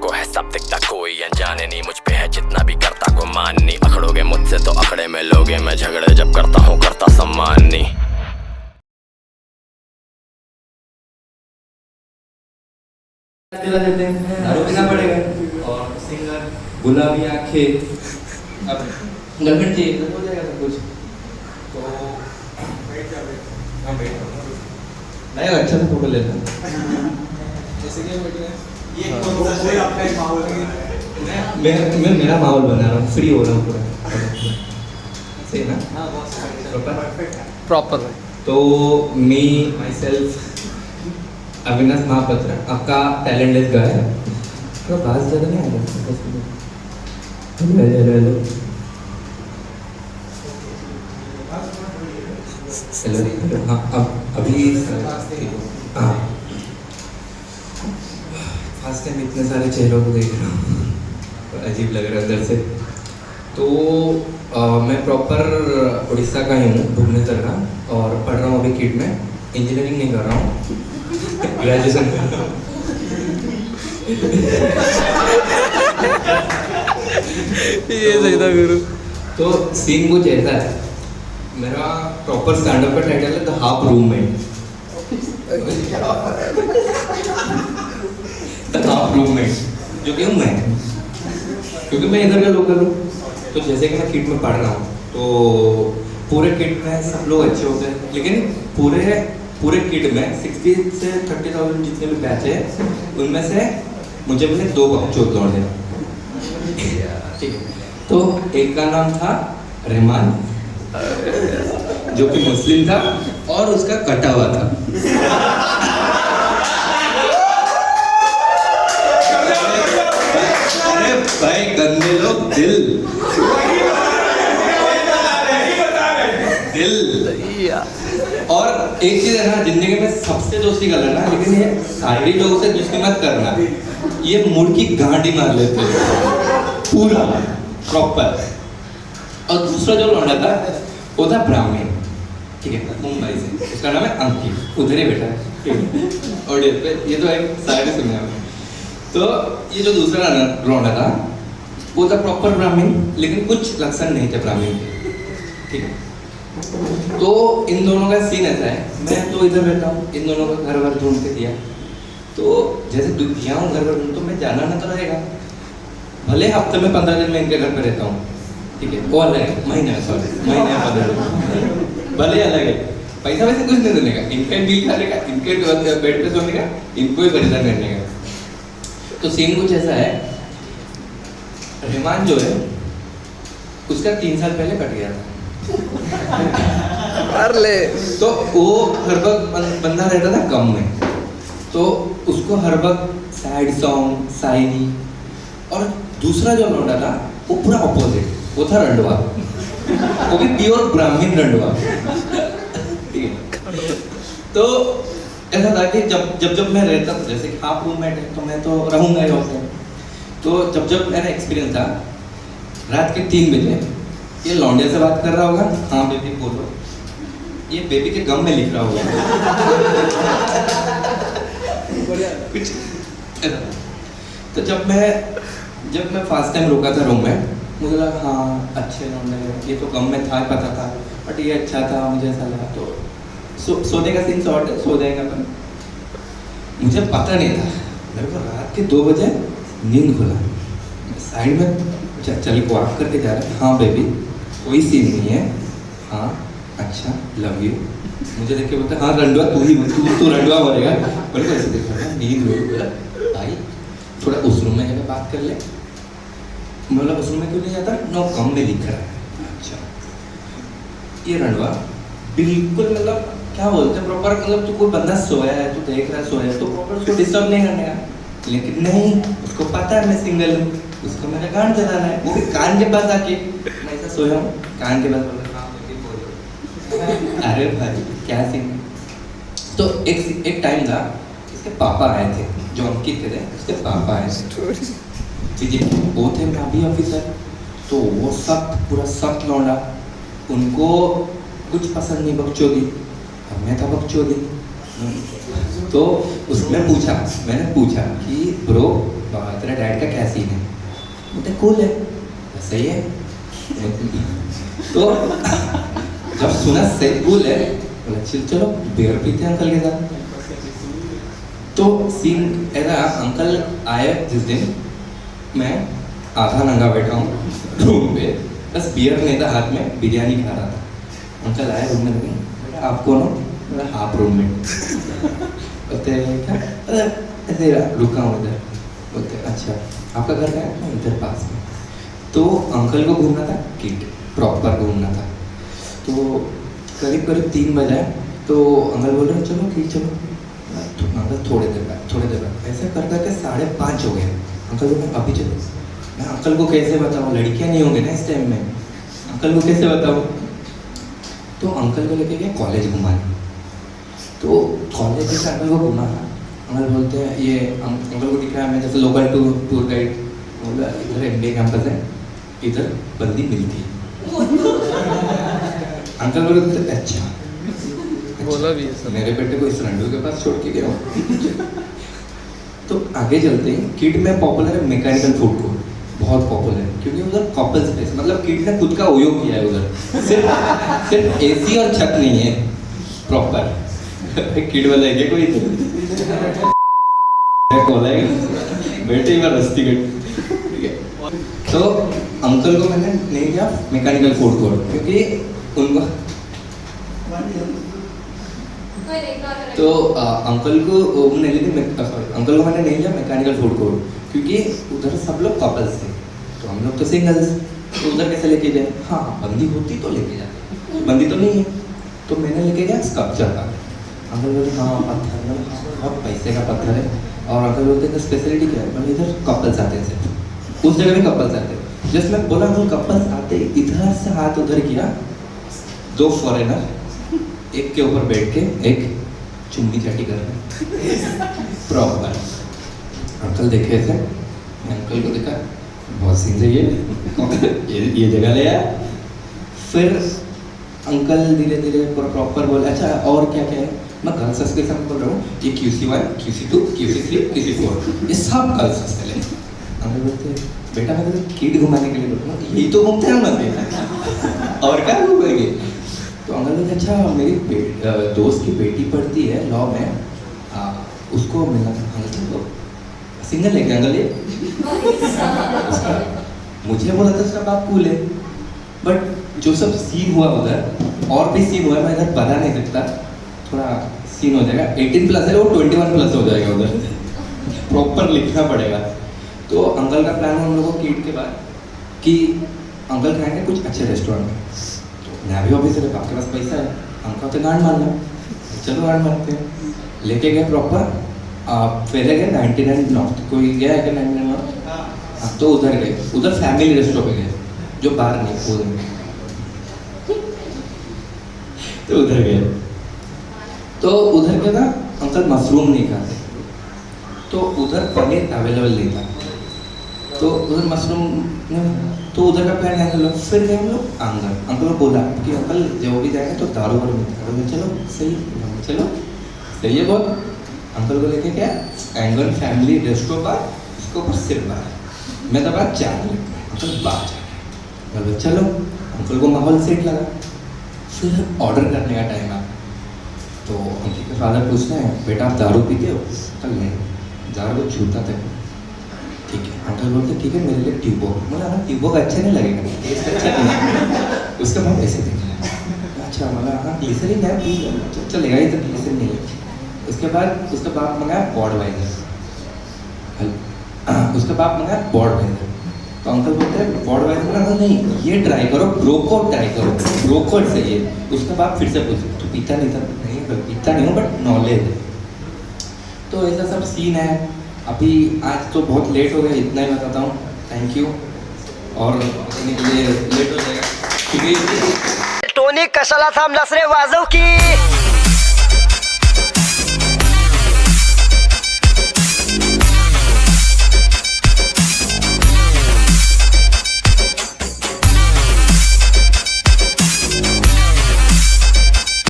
को है सब दिखता कोई अनजाने नहीं, मुझ पे है जितना भी करता को मान नहीं। अखड़ोगे मुझसे तो अखड़े में लोगे, मैं झगड़े जब करता हूँ करता सम्मान नहीं। दिला देते हैं, दारू पीना पड़ेगा और सिंगर गुलाबी आंखें, अब गर्लफ्रेंड चाहिए तो हो जाएगा सब कुछ। तो नहीं अच्छा सा फोटो लेता हूँ जैसे कि ये कोई आपका एक माहौल मैं मेरा माहौल बना रहा हूँ, फ्री हो रहा हूँ पूरा, सही ना? हाँ बहुत परफेक्ट है प्रॉपर। तो मी माई सेल्फ अविनाश महापात्र, आपका टैलेंटलेस गाय है, थोड़ा बात ज़्यादा नहीं आ रहा। Hello hello hello hello hello, हाँ अब अभी हाँ फर्स्ट टाइम इतने सारे चेहरों को देख रहा हूँ, अजीब लग रहा है अंदर से। तो मैं प्रॉपर उड़ीसा का ही हूँ, भुवनेश्वर का, और पढ़ रहा हूँ अभी किट में, इंजीनियरिंग नहीं कर रहा हूँ, ग्रेजुएशन कर रहा हूँ। ये सही था गुरु। तो सीन कुछ ऐसा है, मेरा प्रॉपर स्टैंड अप का टाइटल है the half roommate. The half roommate जो कि हूँ मैं, क्योंकि मैं इधर का लोकल हूँ। तो जैसे कि मैं किट में पढ़ रहा हूँ, तो पूरे किट में सब लोग अच्छे होते हैं, लेकिन पूरे किट में 60 से 30,000 जितने भी बैच है, उनमें से मुझे मिले 2 बकचोद लौंडे। ठीक है, तो एक का नाम था रहमान, जो कि मुस्लिम था और उसका कटा हुआ था। अरे भाई गंदे लोग, दिल और एक चीज है ना, जिंदगी में सबसे दोस्ती कर लेना, लेकिन ये सारी लोगों से दोस्ती मत करना, ये मुड़ की गांडी मार लेते पूरा प्रॉपर। और दूसरा जो लौंडा था वो था ब्राह्मण, ठीक है, मुंबई से, उसका नाम है अंकित, उधर ही बैठा है ऑडियो पे, ये तो एक साइड सुने आपने। तो ये जो दूसरा लौंडा था वो था प्रॉपर ब्राह्मण, लेकिन कुछ लक्षण नहीं थे ब्राह्मण के, ठीक है। तो इन दोनों का सीन ऐसा है, मैं तो इधर रहता हूँ, इन दोनों का घर वर ढूंढ के दिया, तो जैसे दिया हूँ घर वर ढूंढ, तो मैं जाना ना तो रहेगा, भले हफ्ते में 15 दिन में इनके घर पे रहता हूँ, ठीक है, वो अलग है, महीने में 15 दिन भले अलग है, पैसा वैसे कुछ नहीं देने का, इनका बिल खाने का, इनके बेड पे सोने का, इनको ही परेशान करने का। तो सीन कुछ ऐसा है, रहमान जो है उसका 3 साल पहले कट गया था। कर ले। तो वो हर वक्त बंदा रहता था गम में, तो उसको हर वक्त सैड सॉन्ग, शायरी, और दूसरा जो लौंडा था वो पूरा ऑपोजिट, वो था रंडवा, वो भी प्योर ब्राह्मण रंडवा, ठीक है। तो ऐसा था कि जब मैं रहता था, जैसे हाफ रूममेट है तो मैं तो रहूंगा ही वैसे, तो जब मेरा एक्सपीरियंस था, रात के 3 बजे ये लौंडे से बात कर रहा होगा, हाँ बेबी बोलो, ये बेबी के गम में लिख रहा होगा कुछ। तो जब मैं फर्स्ट टाइम रुका था रूम में, मुझे लगा हाँ अच्छे लौंडे, ये तो गम में था, पता था, बट ये अच्छा था, मुझे ऐसा लगा। तो सोने का सीन शॉर्ट है, सो जाएगा, पर मुझे पता नहीं था, मेरे को रात के 2 बजे नींद खुला, साइड में चल को आप करके जा रहा है, हाँ बेबी कोई सीन नहीं है, हाँ अच्छा लव यू, मुझे देख के बोलता हाँ रंडवा तू रंडवा बोलेगा, बोले को ऐसे देखा नींद हुई, आई थोड़ा उस रूम में जाकर बात कर ले, बोला उस रूम में क्यों नहीं जाता, नो कम में लिख रहा है। अच्छा ये रंडवा बिल्कुल मतलब क्या बोलते हैं प्रॉपर, मतलब तू कोई बंदा सोया है, तू देख रहा है सोया है, तो प्रॉपर उसको डिस्टर्ब नहीं करने का, लेकिन नहीं, उसको पता है मैं सिंगल हूँ, उसको मेरा गान चलाना है, वो भी कान के पास आके, मैं ऐसा सोया हूँ कान के पास, बोला अरे भाई क्या सीन। तो एक टाइम था, इसके पापा आए थे, जो अंकित थे उसके पापा आए थे, ठीक है, वो थे नाभी ऑफिसर, तो वो सख्त पूरा सख्त लौंडा, उनको कुछ पसंद नहीं बकचोदी, और मैं था बकचोदी। तो उसमें मैंने पूछा कि ब्रो तेरा डैड का क्या सीन है? बोलते कूल है, सही है। तो जब सुना सही कूल है, बोला चलो बियर पीते हैं अंकल के साथ। तो सीन ऐसा, अंकल आए जिस दिन, मैं आधा नंगा बैठा हूँ रूम पे, बस बियर नहीं था हाथ में, बिरयानी खा रहा था। अंकल आए रूम में, बेटा आप कौन हो? मेरा हाफ रूममेट। बोलते क्या? ऐसे रुका हूँ इधर। बोलते अच्छा आपका घर क्या है? मैं इधर पास में। तो अंकल को घूमना था किट, प्रॉपर घूमना था। तो करीब 3 बजे, तो अंकल बोल रहे चलो किट चलो। अंकल थोड़ी देर बाद ऐसा कर करके 5:30 हो गए। अंकल बोल रहे अभी चलो। मैं अंकल को कैसे बताऊँ, लड़कियाँ नहीं होंगे ना इस टाइम में, अंकल को कैसे बताऊँ? तो अंकल को लेके गए कॉलेज घुमाने। तो कॉलेज से अंकल को घुमा, अंकल बोलते हैं ये अंकल को दिख रहा है मैं जैसे लोकल टूर गाइड, बोला इधर MBA कैंपस है, इधर बंदी मिलती है। अंकल बोलते अच्छा बोला भी है सब। मेरे बेटे को इस रंडू के पास छोड़ के गया हूँ। तो आगे चलते हैं, किट में पॉपुलर है मैकेनिकल फूड कोर्ट, बहुत पॉपुलर है क्योंकि उधर कपल स्पेस, मतलब किट ने खुद का उपयोग किया है उधर। सिर्फ AC और छत नहीं है प्रॉपर। किट वाला है क्या कोई? बेटे बार रस्ती कट। तो अंकल को मैंने नहीं किया मैकेनिकल फूड कोर्ट, क्योंकि उनको तो अंकल को अंकल को मैंने नहीं लिया मैकेनिकल फूड कोर्ट, क्योंकि उधर सब लोग कपल्स थे, तो हम लोग तो सिंगल्स, तो उधर कैसे लेके जाए? हाँ बंदी होती तो लेके जाते, बंदी तो नहीं है। तो मैंने लेके गया स्कल्पचर का। अंकल बोलते हाँ पत्थर, बहुत पैसे का पत्थर है। और अंकल बोलते हैं स्पेशलिटी क्या है? मतलब इधर कपल्स आते हैं सिर्फ, उस जगह भी कपल्स आते हैं। जस्ट मैं बोला अंकल कपल्स आते, इधर से हाथ उधर किया, 2 फॉरेनर एक के ऊपर बैठ के एक चुम्मी चाटी कर रहे प्रॉपर। अंकल देखे ऐसे, अंकल को देखा बहुत सीन से ये जगह ले आया। फिर अंकल धीरे धीरे प्रॉपर बोले अच्छा और क्या क्या है? मैं गर्ल्स हॉस्टल के साथ बोल रहा हूँ, ये QC1, QC2, QC3, QC4 ये सब गर्ल्स हॉस्टल है। अंकल बोलते बेटा मैं तो किड घुमाने के लिए बोल रहा हूँ, यही तो घूमते हैं ना और क्या घूमेंगे? तो अंकल बोलते अच्छा मेरी दोस्त की बेटी पढ़ती है लॉ में, उसको मिलना था। अंकल तो सिंगल है क्या अंकल ये? मुझे बोला था उसका बाप कूल है, बट जो सब सीन हुआ उधर और भी सीन हुआ है, मैं इधर बता नहीं सकता, थोड़ा सीन हो जाएगा। 18+ है वो 21+ हो जाएगा उधर, प्रॉपर लिखना पड़ेगा। तो अंकल का प्लान हम लोगों को किट के बाद कि अंकल खाएंगे कुछ अच्छे रेस्टोरेंट में। तो मैं भी ऑब्वियसली आपके पास पैसा है, हमको तो गांड मारना, चलो गांड मारते हैं। लेके गए प्रॉपर, पहले गए 99 नॉर्थ, कोई गया है क्या 99 नॉर्थ? हाँ तो उधर गए, उधर फैमिली रेस्टोरेंट पे गए जो बाहर नहीं उधर। तो उधर गए, तो उधर के ना अंकल मशरूम नहीं खाते, तो उधर पनीर अवेलेबल नहीं था, तो उधर मशरूम नहीं, तो उधर का प्लान है लोग। फिर गए हम लोग आंगन, अंकल को बोला कि अंकल जो भी जाएंगे तो दारू वारू मिलता है, चलो सही, चलो सही है बहुत। अंकल को लेके क्या एंगल फैमिली रेस्टोरेंट बार, इसके ऊपर सिर्फ बार, मैं तो बात 4 अंकल बाहर जा रहे, चलो अंकल को माहौल सेट लगा। फिर ऑर्डर करने का टाइम आया, तो अंकल के फादर पूछते हैं बेटा आप दारू पीते हो? कल नहीं, दारू को छूता था। ठीक है, अंकल बोलते ठीक है मेरे लिए ट्यूबो, बोला हाँ ट्यूबो का अच्छा नहीं लगेगा, टेस्ट अच्छा नहीं। उसका भाव ऐसे देखा, अच्छा बोला हाँ ग्लिसरीन है पी चलेगा, इधर ग्लिसरीन नहीं है। उसके बाद उसका बाप मंगाया बॉडवाइजर, उसका बाप मंगाया बॉडवाइजर। तो अंकल बोलते हैं बॉडवाइजर ना नहीं, ये ट्राई करो, ब्रोकोट ट्राई करो, ब्रोकोट सही है। उसका बाप फिर से पूछे तो पीता नहीं था? नहीं पीता नहीं हूँ बट नॉलेज है। तो ऐसा सब सीन है। अभी आज तो बहुत लेट हो गया, इतना ही बताता हूँ, थैंक यू। और बताने के लिए लेट हो जाएगा क्योंकि टोनी कशाला थांबलास रे वाजव की